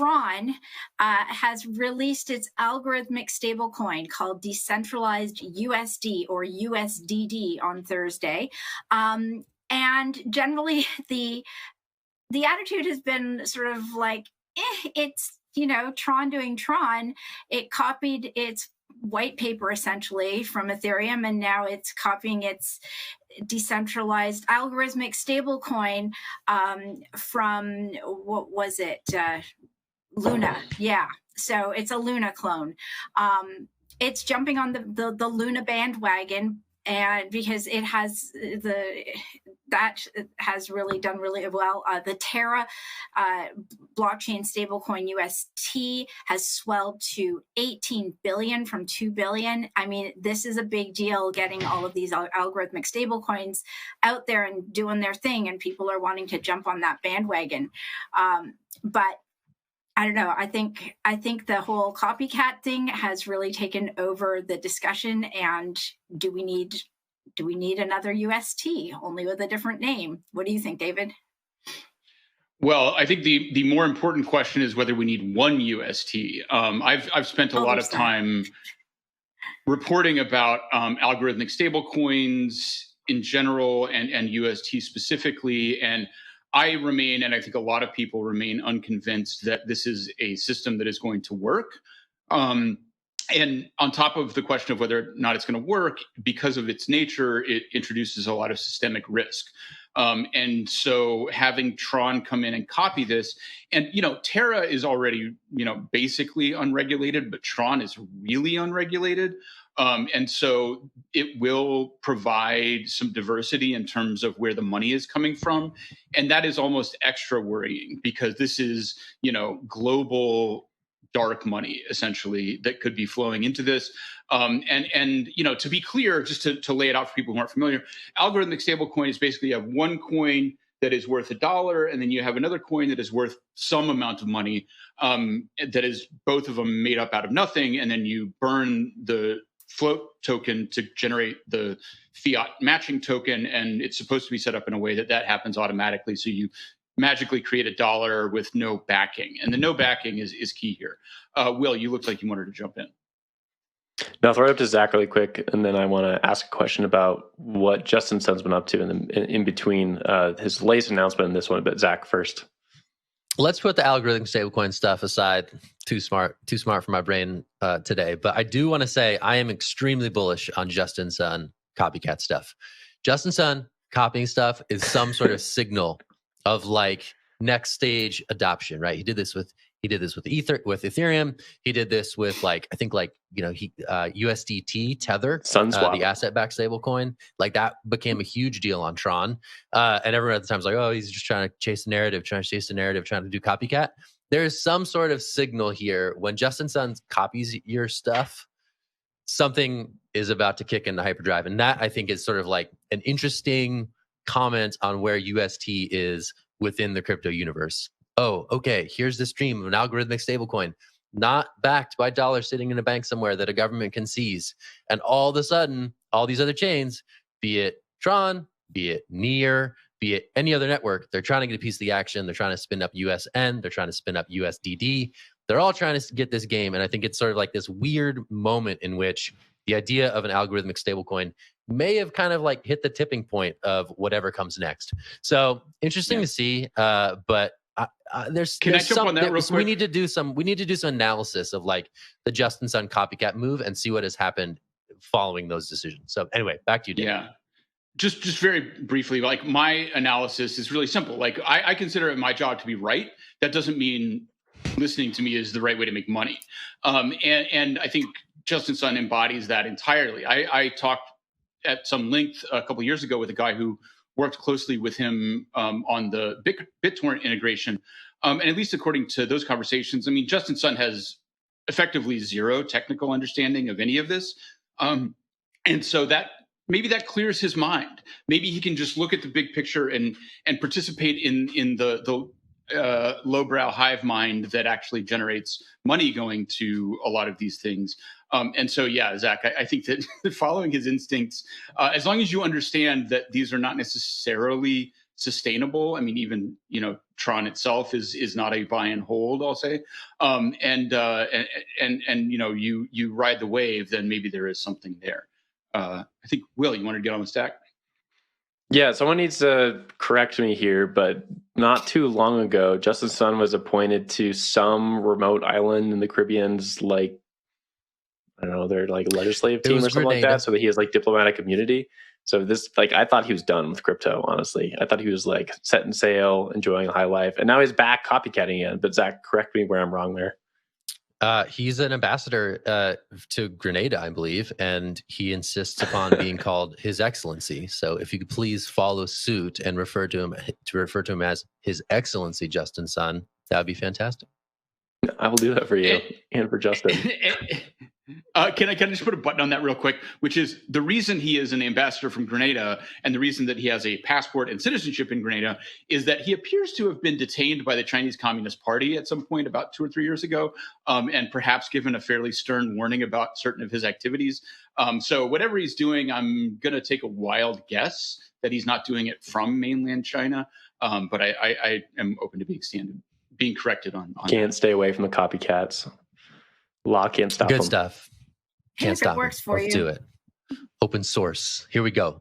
Tron has released its algorithmic stablecoin called decentralized USD or USDD on Thursday. And generally, the attitude has been sort of like, it's, Tron doing Tron. It copied its white paper essentially from Ethereum, and now it's copying its decentralized algorithmic stablecoin from, what was it? Luna. Yeah. So it's a Luna clone. It's jumping on the Luna bandwagon, and because it has that has really done really well. The Terra blockchain stablecoin UST has swelled to 18 billion from 2 billion. I mean, this is a big deal, getting all of these algorithmic stablecoins out there and doing their thing, and people are wanting to jump on that bandwagon. But I don't know. I think the whole copycat thing has really taken over the discussion. And do we need another UST, only with a different name? What do you think, David? Well, I think the more important question is whether we need one UST. I've spent a lot of time reporting about algorithmic stablecoins in general and UST specifically, and I remain, and I think a lot of people remain, unconvinced that this is a system that is going to work. And on top of the question of whether or not it's going to work, because of its nature, it introduces a lot of systemic risk. And so having Tron come in and copy this, and, Terra is already, basically unregulated, but Tron is really unregulated. And so it will provide some diversity in terms of where the money is coming from. And that is almost extra worrying, because this is, global dark money, essentially, that could be flowing into this. And to be clear, just to lay it out for people who aren't familiar, algorithmic stablecoin is basically you have one coin that is worth $1, and then you have another coin that is worth some amount of money, that is both of them made up out of nothing, and then you burn the float token to generate the fiat matching token, and it's supposed to be set up in a way that happens automatically, so you magically create $1 with no backing, and the no backing is key here. Will, you looked like you wanted to jump in. Now, I'll throw it up to Zach really quick, and then I want to ask a question about what Justin Sun's been up to in between his latest announcement and this one. But Zach first. Let's put the algorithmic stablecoin stuff aside. Too smart for my brain today. But I do want to say I am extremely bullish on Justin Sun copycat stuff. Justin Sun copying stuff is some sort of signal of like next stage adoption, right? He did this with Ethereum. He did this with USDT Tether, the asset-backed stablecoin. Like that became a huge deal on Tron, and everyone at the time was like, "Oh, he's just trying to chase the narrative, trying to do copycat." There's some sort of signal here when Justin Sun copies your stuff. Something is about to kick into hyperdrive, and that I think is sort of like an interesting comment on where UST is within the crypto universe. Oh, okay, here's this dream of an algorithmic stablecoin, not backed by dollars sitting in a bank somewhere that a government can seize. And all of a sudden, all these other chains, be it Tron, be it Near, be it any other network, they're trying to get a piece of the action. They're trying to spin up USN. They're trying to spin up USDD. They're all trying to get this game. And I think it's sort of like this weird moment in which the idea of an algorithmic stablecoin may have kind of like hit the tipping point of whatever comes next. So interesting to see, but there's jump on that real quick? We need to do some analysis of like the Justin Sun copycat move and see what has happened following those decisions. So anyway, back to you, Dave. Yeah. Just very briefly, like my analysis is really simple. Like I consider it my job to be right. That doesn't mean listening to me is the right way to make money. And I think Justin Sun embodies that entirely. I talked at some length a couple of years ago with a guy who worked closely with him on the BitTorrent integration. And at least according to those conversations, I mean, Justin Sun has effectively zero technical understanding of any of this. And so maybe that clears his mind. Maybe he can just look at the big picture and participate in the lowbrow hive mind that actually generates money going to a lot of these things. And so, yeah, Zach, I think that following his instincts, as long as you understand that these are not necessarily sustainable. I mean, even Tron itself is not a buy and hold, I'll say. And you ride the wave, then maybe there is something there. I think, Will, you want to get on the stack? Yeah, someone needs to correct me here, but not too long ago, Justin Sun was appointed to some remote island in the Caribbean's, like, I don't know, their like legislative team or something like that, so that he has like diplomatic immunity. So this, like, I thought he was done with crypto, honestly. I thought he was like setting sail, enjoying a high life, and now he's back copycatting again. But Zach, correct me where I'm wrong there. He's an ambassador to Grenada, I believe, and he insists upon being called His Excellency. So if you could please follow suit and refer to him as His Excellency Justin Sun, that would be fantastic. I will do that for you and for Justin. Can I just put a button on that real quick, which is the reason he is an ambassador from Grenada and the reason that he has a passport and citizenship in Grenada is that he appears to have been detained by the Chinese Communist Party at some point about 2 or 3 years ago, and perhaps given a fairly stern warning about certain of his activities. So whatever he's doing, I'm going to take a wild guess that he's not doing it from mainland China, but I am open to being corrected on Can't that. Stay away from the copycats. Law can't stop Good them. stuff. Can't stop it works them. for Let's you. do it. Open source. Here we go.